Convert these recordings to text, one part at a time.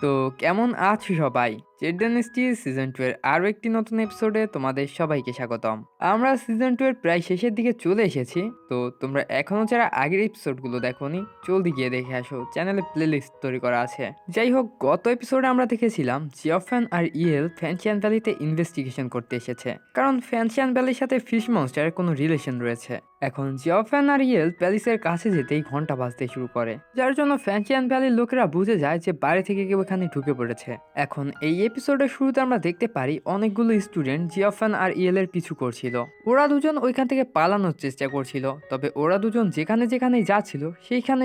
তো কেমন আছো সবাই? জেড ডাইনেস্টি সিজন 2 এর আরো একটি নতুন এপিসোডে তোমাদের সবাইকে স্বাগতম। আমরা সিজন 2 এর প্রায় শেষের দিকে চলে এসেছি। তো তোমরা এখনো যারা আগের এপিসোডগুলো দেখোনি, জলদি গিয়ে দেখে আসো। চ্যানেলে প্লেলিস্ট তৈরি করা আছে। যাই হোক, গত এপিসোডে আমরা দেখেছিলাম জিওফ্যান আর ইয়েল ফ্যানশিয়ান ভ্যালিতে ইনভেস্টিগেশন করতে এসেছে, কারণ ফ্যানশিয়ান ভ্যালির সাথে ফিশ মনস্টারের কোনো রিলেশন রয়েছে। এখন জিওফ্যান আর ইয়েল প্যালিসের কাছে যেতেই ঘন্টা বাজতে শুরু করে, যার জন্য ফ্যানশিয়ান ভ্যালির লোকেরা বুঝে যায় যে বাইরে থেকে কেউ এখানে ঢুকে পড়েছে। এখন এই এপিসোডের শুরুতে আমরা দেখতে পারি অনেকগুলো স্টুডেন্ট জিওফ্যান আর ইয়েল এর পিছু করছিল। ওরা দুজন ওইখান থেকে পালানোর চেষ্টা করছিল, তবে ওরা দুজন যেখানে যেখানে যাচ্ছিল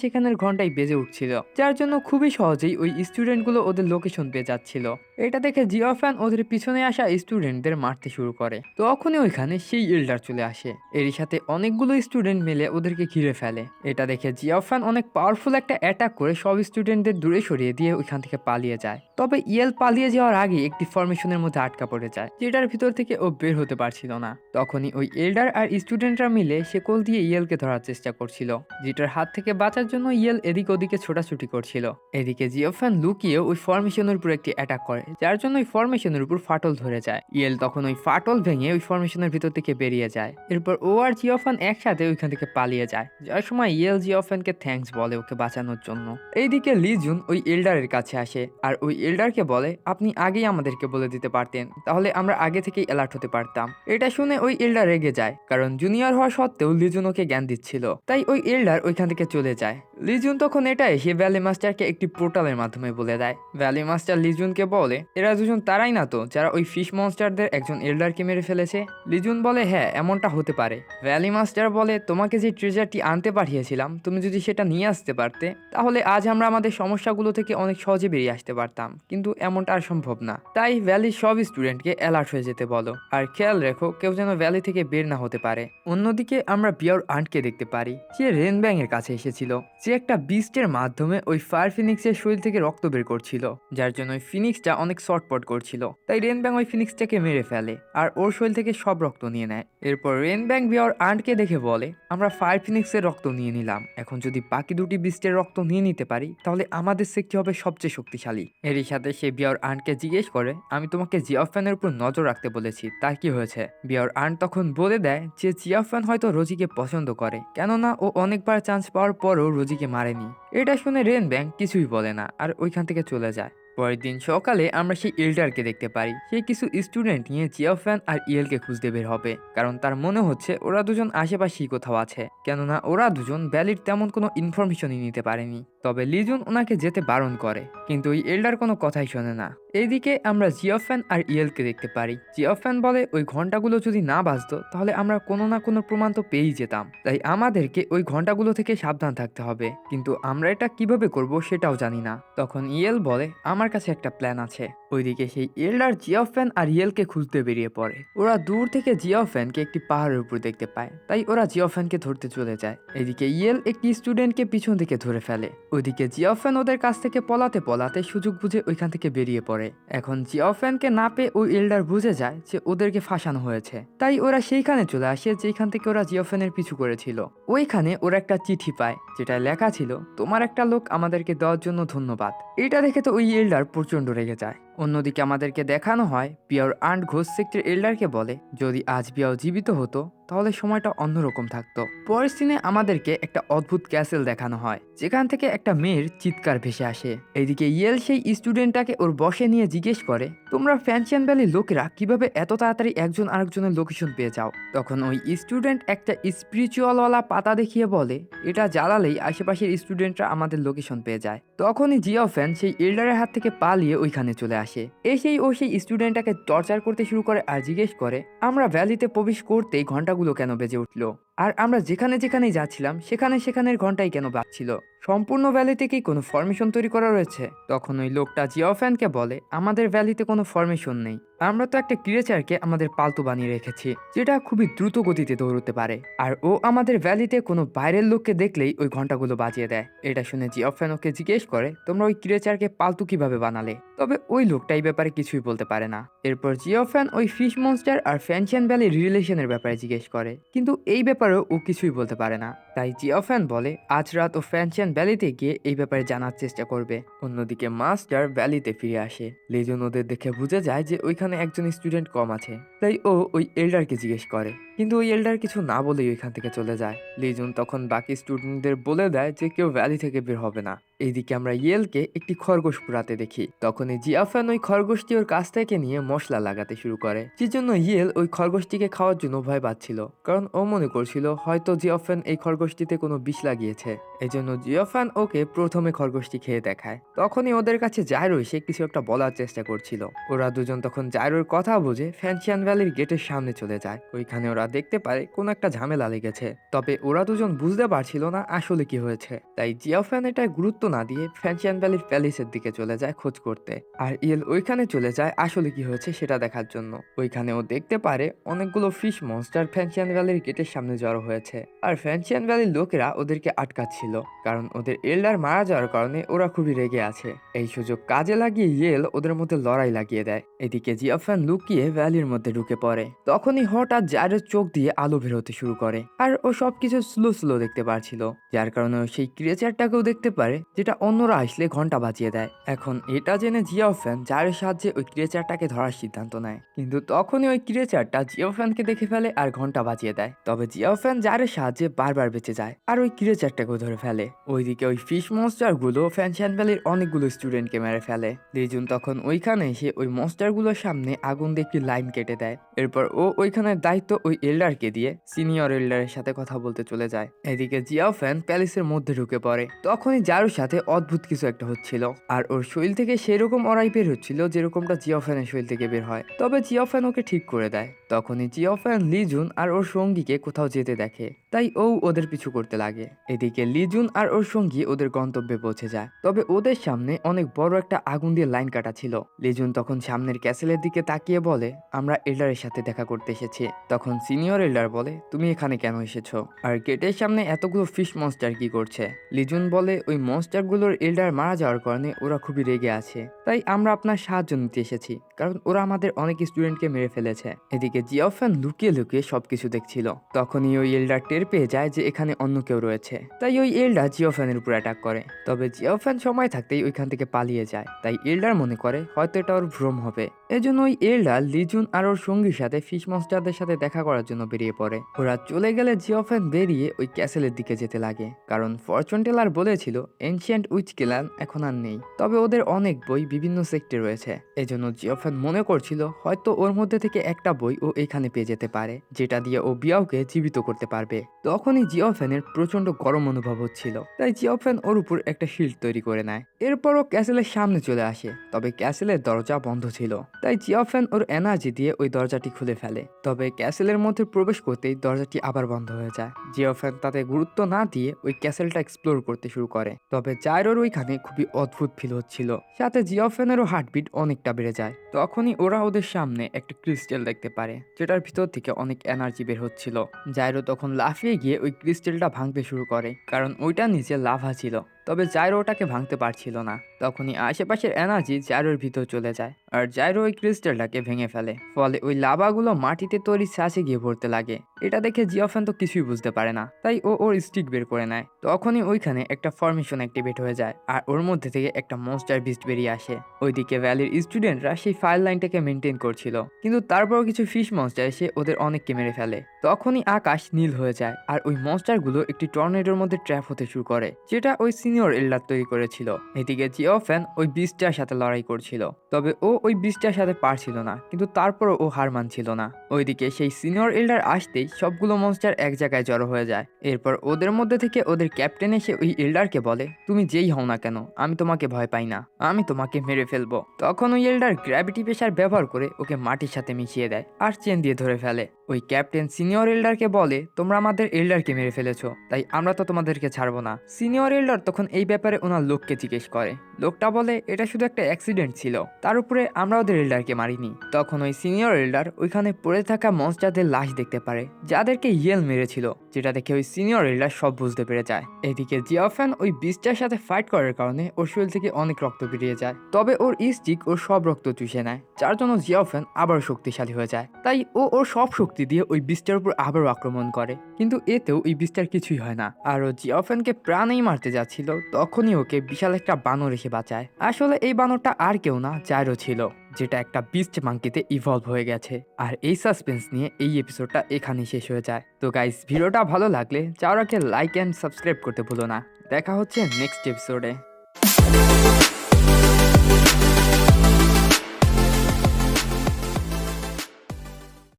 সেখানের ঘন্টায় বেজে উঠছিল, যার জন্য খুবই সহজেই ওই স্টুডেন্টগুলো ওদের লোকেশন পেয়ে যাচ্ছিল। এটা দেখে জিওফ্যান ওদের পিছনে আসা স্টুডেন্টদের মারতে শুরু করে। তখনই ওইখানে সেই এল্ডার চলে আসে, এরই সাথে অনেকগুলো স্টুডেন্ট মিলে ওদেরকে ঘিরে ফেলে। এটা দেখে জিওফ্যান অনেক পাওয়ারফুল একটা অ্যাটাক করে সব স্টুডেন্টদের দূরে সরিয়ে দিয়ে ওইখান থেকে পালিয়ে যায়। তবে ইয়েল পালিয়ে যাওয়ার আগে একটি ফরমেশনের মধ্যে আটকা পড়ে যায়, যেটার ভিতর থেকে ও বের হতে পারছিল না। তখনই ওই এল্ডার আর স্টুডেন্টরা মিলে শেকল দিয়ে ইয়েলকে ধরার চেষ্টা করছিল, যেটার হাত থেকে বাঁচার জন্য ইয়েল এদিক ওদিকে ছোটাছুটি করছিল। এদিকে জিওফ্যান লুকিয়ে ওই ফরমেশনের উপর একটি অ্যাটাক করে, যার জন্য ওই ফরমেশনের উপর ফাটল ধরে যায়। ইয়েল তখন ওই ফাটল ভেঙে ওই ফরমেশনের ভিতর থেকে বেরিয়ে যায়। এরপর ও আর জিওফ্যান একসাথে ওইখান থেকে পালিয়ে যায়, যার সময় ইয়েল জিওফ্যানকে থ্যাঙ্কস বলে ওকে বাঁচানোর জন্য। এইদিকে লিজুন ওই এল্ডারের কাছে আসে আর ওই এল্ডারকে বলে, আপনি আগেই আমাদেরকে বলে দিতে পারতেন, তাহলে আমরা আগে থেকেই অ্যালার্ট হতে পারতাম। এটা শুনে ওই এল্ডার রেগে যায়, কারণ জুনিয়র হওয়া সত্ত্বেও লিজুন ওকে জ্ঞান দিচ্ছিল। তাই ওই এল্ডার ওইখান থেকে চলে যায়। লিজুন তখন এটা এসে ভ্যালি মাস্টারকে একটি পোর্টালের মাধ্যমে বলে দেয়। ভ্যালি মাস্টার লিজুনকে বলে, এরা দুজন তারাই না তো যারা ওই ফিশ মনস্টারদের একজন এল্ডারকে মেরে ফেলেছে? লিজুন বলে, হ্যাঁ, এমনটা হতে পারে। ভ্যালি মাস্টার বলে, তোমাকে যে ট্রেজারটি আনতে পাঠিয়েছিলাম, তুমি যদি সেটা নিয়ে আসতে পারতে, তাহলে আজ আমরা আমাদের সমস্যাগুলো থেকে অনেক সহজে বেরিয়ে আসতে পারতাম, কিন্তু এমনটা আর সম্ভব না। তাই ভ্যালির সব স্টুডেন্টকে অ্যালার্ট হয়ে যেতে বলো, আর খেয়াল রেখো কেউ যেন ভ্যালি থেকে বের না হতে পারে। অন্যদিকে আমরা বিয়ার আন্টকে দেখতে পারি, যে রেনব্যাং এর কাছে এসেছিল, যে একটা বিস্টের মাধ্যমে ওই ফায়ার ফিনিক্সের শরীর থেকে রক্ত বের করছিল, যার জন্য ওই ফিনিক্সটা অনেক শর্টপট করছিল। তাই রেনব্যাং ওই ফিনিক্সটাকে মেরে ফেলে আর ওর শরীর থেকে সব রক্ত নিয়ে নেয়। এরপর রেনব্যাং বিয়ার আন্টকে দেখে বলে, আমরা ফায়ার ফিনিক্সের রক্ত নিয়ে নিলাম, এখন যদি বাকি দুটি বিস্টের রক্ত নিয়ে নিতে পারি, তাহলে আমাদের সেক্টর হবে সবচেয়ে শক্তিশালী। এরই সাথে সে বিয়ার আন্টকে জিজ্ঞেস করে, আমি তোমাকে জিওফ্যানের উপর নজর রাখতে বলেছি, তার কি হয়েছে? বিয়ার আন্ট তখন বলে দেয় যে জিওফ্যান হয়তো রোজিকে পছন্দ করে, কেননা ও অনেকবার চান্স পাওয়ার পরও রোজিকে মারেনি। এটা শুনে রেনব্যাং কিছুই বলে না আর ওইখান থেকে চলে যায়। পরের দিন সকালে আমরা সেই এল্ডারকে দেখতে পারি, সে কিছু স্টুডেন্ট নিয়ে জিওফ্যান আর ইয়েলকে খুঁজতে বের হবে, কারণ তার মনে হচ্ছে ওরা দুজন আশেপাশেই কোথাও আছে, কেননা ওরা দুজন ভ্যালির তেমন কোনো ইনফরমেশনই নিতে পারেনি। তবে লিজুন ওনাকে যেতে বারণ করে, কিন্তু ওই এল্ডার কোনো কথাই শোনে না। এইদিকে আমরা জিওফ্যান আর ইয়েলকে দেখতে পারি। জিওফ্যান বলে, ওই ঘন্টাগুলো যদি না বাজতো তাহলে আমরা কোনো না কোনো প্রমাণ তো পেয়েই যেতাম, তাই আমাদেরকে ওই ঘন্টাগুলো থেকে সাবধান থাকতে হবে, কিন্তু আমরা এটা কিভাবে করব সেটাও জানি না। তখন ইয়েল বলে, আমার কাছে একটা প্ল্যান আছে। ওইদিকে সেই এল্ডার জিওফ্যান আর ইয়েলকে খুঁজতে বেরিয়ে পড়ে। ওরা দূর থেকে জিওফ্যানকে একটি পাহাড়ের উপর দেখতে পায়, তাই ওরা জিওফ্যানকে ধরতে চলে যায়। এদিকে ইয়েল একটি স্টুডেন্টকে পিছন থেকে ধরে ফেলে। ওইদিকে জিওফ্যান ওদের কাছ থেকে পলাতে পলাতে সুযোগ বুঝে ওইখান থেকে বেরিয়ে পড়ে। এখন জিওফ্যানকে না পেয়ে ওই এল্ডার বুঝে যায় যে ওদেরকে ফাঁসানো হয়েছে, তাই ওরা সেইখানে চলে আসে যেখান থেকে ওরা জিওফ্যানের পিছু করেছিল। ওইখানে ওরা একটা চিঠি পায়, যেটা লেখা ছিল, তোমার একটা লোক আমাদেরকে দেওয়ার জন্য ধন্যবাদ। এটা দেখে তো ওই এল্ডার প্রচন্ড রেগে যায়। অন্যদিকে আমাদেরকে দেখানো হয় বিয়ার আন্ট ঘোষ সেক্টর এল্ডারকে বলে, যদি আজ বিয়াও জীবিত হতো তাহলে সময়টা অন্যরকম থাকতো। পরের সিনে আমাদেরকে একটা অদ্ভুত ক্যাসেল দেখানো হয়, যেখান থেকে একটা মেয়ের চিৎকার ভেসে আসে। এইদিকে ইয়েল সেই স্টুডেন্টটাকে ওর বসে নিয়ে জিজ্ঞেস করে, তোমরা ফ্যানশিয়ান ভ্যালির লোকেরা কিভাবে এত তাড়াতাড়ি একজন আরেকজনের লোকেশন পেয়ে যাও? তখন ওই স্টুডেন্ট একটা স্পিরিচুয়ালওয়ালা পাতা দেখিয়ে বলে, এটা জ্বালালেই আশেপাশের স্টুডেন্টরা আমাদের লোকেশন পেয়ে যায়। তখনই জিওফ্যান সেই এল্ডারের হাত থেকে পালিয়ে ওইখানে চলে আসে। এসেই ও সেই স্টুডেন্টটাকে টর্চার করতে শুরু করে আর জিজ্ঞেস করে, আমরা ভ্যালিতে প্রবেশ করতেই ঘন্টাগুলো কেন বেজে উঠলো, আর আমরা যেখানে যেখানেই যাচ্ছিলাম সেখানের ঘন্টাই কেন বাজছিল? সম্পূর্ণ ভ্যালিতে কি কোনো ফরমেশন তৈরি করা রয়েছে? তখন ওই লোকটা জিওফ্যানকে বলে, আমাদের ভ্যালিতে কোনো ফরমেশন নেই, আমরা তো একটা ক্রিয়েচারকে আমাদের পালতু বানিয়ে রেখেছি, যেটা খুবই দ্রুত গতিতে দৌড়তে পারে, আর ও আমাদের ভ্যালিতে কোনো বাইরের লোককে দেখলেই ওই ঘন্টাগুলো বাজিয়ে দেয়। এটা শুনে জিওফ্যান ওকে জিজ্ঞেস করে, তোমরা ওই ক্রিয়েচারকে পালতু কিভাবে বানালে? তবে ওই লোকটা এই ব্যাপারে কিছুই বলতে পারে না। এরপর জিওফ্যান ওই ফিশ মনস্টার আর ফ্যানশিয়ান ভ্যালির রিলেশনের ব্যাপারে জিজ্ঞেস করে, কিন্তু এই ব্যাপার তারপরেও ও কিছুই বলতে পারে না। তাই জিওফ্যান বলে আজ রাত ও ফ্যানশিয়ান ভ্যালিতে গিয়ে এই ব্যাপারে জানার চেষ্টা করবে। অন্যদিকে মাস্টার ভ্যালিতে ফিরে আসে। লিজন ওদের দেখে বুঝে যায় যে ওইখানে একজন স্টুডেন্ট কম আছে, তাই ও ওই এল্ডারকে জিজ্ঞেস করে, কিন্তু ওই এল্ডার কিছু না বলেই ওইখান থেকে চলে যায়। লিজন তখন বাকি স্টুডেন্টদের বলে দেয় যে কেউ ভ্যালি থেকে বের হবে না। এইদিকে আমরা ইয়েলকে একটি খরগোশ পুরাতে দেখি। তখনই জিয়াফান ওই খরগোশটি ওর কাছ থেকে নিয়ে মশলা লাগাতে শুরু করে, যে জন্য ইয়েল ওই খরগোশটিকে খাওয়ার জন্য ভয় পাচ্ছিল, কারণ ও মনে করছিল হয়তো জিয়াফান এই খরগোশটিতে কোনো বিষ লাগিয়েছে। এই জন্য জিয়াফান ওকে প্রথমে খরগোশটি খেয়ে দেখায়। তখনই ওদের কাছে জাইরো এসে কিছু একটা বলার চেষ্টা করছিল। ওরা দুজন তখন জাইরোর কথা বুঝে ফ্যানশিয়ান ভ্যালির গেটের সামনে চলে যায়। ওইখানে ওরা দেখতে পারে কোনো একটা ঝামেলা লেগেছে, তবে ওরা দুজন বুঝতে পারছিল না আসলে কি হয়েছে। তাই জিয়াফান এটা গুরুত্ব না দিয়ে ফ্যানশিয়ান ভ্যালির প্যালেসের দিকে চলে যায় খোঁজ করতে, আর ইয়েল ওইখানে চলে যায় আসলে কি হয়েছে সেটা দেখার জন্য। ওইখানে ও দেখতে পারে অনেকগুলো ফিশ মনস্টার ফ্যানশিয়ান ভ্যালির গেটের সামনে জড়ো হয়েছে, আর ফ্যানশিয়ান ভ্যালির লোকেরা ওদেরকে আটকাচ্ছিল, কারণ ওদের এল্ডার মারা যাওয়ার কারণে ওরা খুবই রেগে আছে। এই সুযোগ কাজে লাগিয়ে ইয়েল ওদের মধ্যে লড়াই লাগিয়ে দেয়। এদিকে জিয়াফান লুকিয়ে ভ্যালির মধ্যে ঢুকে পড়ে। তখনই হঠাৎ জাইরোর চোখ দিয়ে আলো বের হতে শুরু করে, আর ও সবকিছু স্লো স্লো দেখতে পারছিল, যার কারণে ও সেই ক্রিয়েচারটাকেও দেখতে পারে যেটা অন্যরা আসলে ঘন্টা বাজিয়ে দেয়। এখন এটা জেনে জিয়াফান জাইরোর সাহায্যে ওই ক্রিয়েচারটাকে ধরার সিদ্ধান্ত নেয়, কিন্তু তখনই ওই ক্রিয়েচারটা জিয়াফানকে দেখে ফেলে আর ঘন্টা বাজিয়ে দেয়। তবে জিয়াফান জাইরোর সাহায্যে বারবার বেঁচে যায় আর ওই ক্রিয়েচারটাকেও ধরে ফেলে। ওইদিকে ওই ফিশ মনস্টার গুলো ফ্যানশিয়ান ভ্যালির অনেকগুলো স্টুডেন্টকে মেরে ফেলে। লিজুন তখন ওইখানে এসে ওই মনস্টার গুলোর সামনে আগুন দিয়ে একটি লাইন কেটে দেয়। এরপর ও ওইখানের দায়িত্ব ওই এল্ডারকে দিয়ে সিনিয়র এল্ডারের সাথে কথা বলতে চলে যায়। এদিকে জিয়াফান প্যালেসের মধ্যে ঢুকে পড়ে। তখনই জারুর সাথে অদ্ভুত কিছু একটা হচ্ছিল, আর ওর শরীর থেকে সেরকম অরাই বের হচ্ছিল যেরকমটা জিয়াফানের শরীর থেকে বের হয়। তবে জিয়াফান ওকে ঠিক করে দেয়। তখনই জিয়াফান লিজুন আর ওর সঙ্গীকে কোথাও যেতে দেখে, তাই ও ওদের পিছু করতে লাগে। এদিকে লিজুন আর ওর সঙ্গী ওদের গন্তব্যে পৌঁছে যায়, তবে ওদের সামনে অনেক বড় একটা আগুন দিয়ে লাইন কাটা ছিল। লিজুন তখন সামনের ক্যাসেলের দিকে তাকিয়ে বলে, আমরা এল্ডারের সাথে দেখা করতে এসেছি। তখন সিনিয়র এল্ডার বলে, তুমি এখানে কেন এসেছো, আর গেটের সামনে এতগুলো ফিশ মনস্টার কি করছে? লিজুন বলে, ওই মনস্টারগুলোর এল্ডার মারা যাওয়ার কারণে ওরা খুবই রেগে আছে, তাই আমরা আপনার সাহায্য নিতে এসেছি, কারণ ওরা আমাদের অনেক স্টুডেন্টকে মেরে ফেলেছে। এদিকে জিয়াফান লুকিয়ে লুকিয়ে সবকিছু দেখছিল। তখনই ওই এল্ডার টের পেয়ে যায় যে এখানে অন্য কেউ রয়েছে, তাই ওই এল্ডার জিওফ্যানের উপর অ্যাটাক করে। তবে জিওফ্যান সময় থাকতেই ওইখান থেকে পালিয়ে যায়, তাই এল্ডার মনে করে হয়তো এটা ওর ভ্রম হবে। এজন্য ওই এল্ডার লিজুন আর ওর সঙ্গীর সাথে ফিশ মনস্টারদের সাথে দেখা করার জন্য বেরিয়ে পড়ে। ওরা চলে গেলে জিওফ্যান বেরিয়ে ওই ক্যাসেলের দিকে যেতে লাগে, কারণ ফরচুন টেলার বলেছিল এনশিয়েন্ট উইচ ক্ল্যান এখন আর নেই, তবে ওদের অনেক বই বিভিন্ন সেক্টে রয়েছে। এজন্য জিওফ্যান মনে করছিল হয়তো ওর মধ্যে থেকে একটা বই ও এখানে পেয়ে যেতে পারে, যেটা দিয়ে ও বিয়াওকে জীবিত করতে পারবে। তখনই জিওফ্যানের প্রচন্ড গরম অনুভব হচ্ছিল, তাই জিওফ্যান ওর উপর একটা শিল্ড তৈরি করে নেয়। এরপর ও ক্যাসেলের সামনে চলে আসে, তবে ক্যাসেলের দরজা বন্ধ ছিল, তাই জিওফ্যান ওর এনার্জি দিয়ে ওই দরজাটি খুলে ফেলে। তবে ক্যাসেলের মধ্যে প্রবেশ করতেই দরজাটি আবার বন্ধ হয়ে যায়। জিওফ্যান তাতে গুরুত্ব না দিয়ে ওই ক্যাসেলটা এক্সপ্লোর করতে শুরু করে। তবে জাইরোর ওইখানে খুবই অদ্ভুত ফিল হচ্ছিল, সাথে জিওফ্যানেরও হার্টবিট অনেকটা বেড়ে যায়। তখনই ওরা ওদের সামনে একটা ক্রিস্টাল দেখতে পারে, যেটার ভিতর থেকে অনেক এনার্জি বের হচ্ছিল। জাইরো তখন লাফিয়ে গিয়ে ওই ক্রিস্টালটা ভাঙতে শুরু করে, কারণ ওইটা নিচে লাভা ছিল। তবে জাইরো ওটাকে ভাঙতে পারছিল না। তখনই আশেপাশের এনার্জি জাইরোর ভিতর চলে যায়, আর জাইরো ওই ক্রিস্টালটাকে ভেঙে ফেলে। ফলে ওই লাভাগুলো মাটিতে তৈরি শ্বাসে গিয়ে পড়তে লাগে। এটা দেখে জিওফ্যান তো কিছুই বুঝতে পারে না, তাই ও ওর স্টিক বের করে নেয়। তখনই ওইখানে একটা ফরমেশন অ্যাক্টিভেট হয়ে যায়, আর ওর মধ্যে থেকে একটা মনস্টার বিস্ট বেরিয়ে আসে। ওইদিকে ভ্যালির স্টুডেন্টরা সেই ফায়ার লাইনটাকে মেনটেন করছিল, কিন্তু তারপর কিছু ফিশ মনস্টার এসে ওদের অনেককে মেরে ফেলে। তখনই আকাশ নীল হয়ে যায়, আর ওই মনস্টারগুলো একটি টর্নেডোর মধ্যে ট্র্যাপ হতে শুরু করে, যেটা ওই সিনিয়র এল্ডার তৈরি করেছিল। এদিকে জিওফ্যান ওই বিস্টটার সাথে লড়াই করছিল, তবে ও ওই বিস্টটার সাথে পারছিল না, কিন্তু তারপরও ও হার মানছিল না। ওইদিকে সেই সিনিয়র এল্ডার আসতেই সবগুলো মনস্টার এক জায়গায় জড়ো হয়ে যায়। এরপর ওদের মধ্যে থেকে ওদের ক্যাপ্টেন এসে ওই এল্ডারকে বলে, তুমি যেই হও না কেন, আমি তোমাকে ভয় পাই না, আমি তোমাকে মেরে ফেলবো। তখন ওই এল্ডার গ্র্যাভিটি প্রেসার ব্যবহার করে ওকে মাটির সাথে মিশিয়ে দেয় আর চেন দিয়ে ধরে ফেলে। ওই ক্যাপ্টেন সিনিয়র এল্ডারকে বলে, তোমরা আমাদের এল্ডারকে মেরে ফেলেছো, তাই আমরা তো তোমাদেরকে ছাড়বো না। সিনিয়র এল্ডার তখন এই ব্যাপারে ওনার লোককে জিজ্ঞেস করে, লোকটা বলে এটা শুধু একটা অ্যাক্সিডেন্ট ছিল, তার উপরে আমরা ওদের এল্ডারকে মারিনি। তখন ওই সিনিয়র এল্ডার ওইখানে পড়ে থাকা মনস্টারদের লাশ দেখতে পারে, যাদেরকে ইয়েল মেরেছিল, যেটা দেখে ওই সিনিয়র এল্ডার সব বুঝতে পেরে যায়। এদিকে জিওফেন ওই বিস্টার সাথে ফাইট করার কারণে ওর শরীর থেকে অনেক রক্ত বেরিয়ে যায়, তবে ওর স্টিক ওর সব রক্ত চুষে নেয়, যার জন্য জিওফেন আবার শক্তিশালী হয়ে যায়। তাই ও ওর সব শক্তি দিয়ে ওই বিস্টার উপর আবারও আক্রমণ করে, কিন্তু এতেও ওই বিস্টার কিছুই হয় না। আর ও জিওফেনকে প্রাণেই মারতে যাচ্ছিল, তখনই ওকে বিশাল একটা বানর এসে বাঁচায়। আসলে এই বানরটা আর কেউ না, জাইরো ছিল, যেটা একটা বিস্ট মাঙ্কিতে ইভলভ হয়ে গেছে। আর এই সাসপেন্স নিয়ে এই এপিসোডটা এখানেই শেষ হয়ে যায়। তো গাইস, ভিডিওটা ভালো লাগলে যাওয়ার আগে লাইক অ্যান্ড সাবস্ক্রাইব করতে ভুলো না। দেখা হচ্ছে নেক্সট এপিসোডে।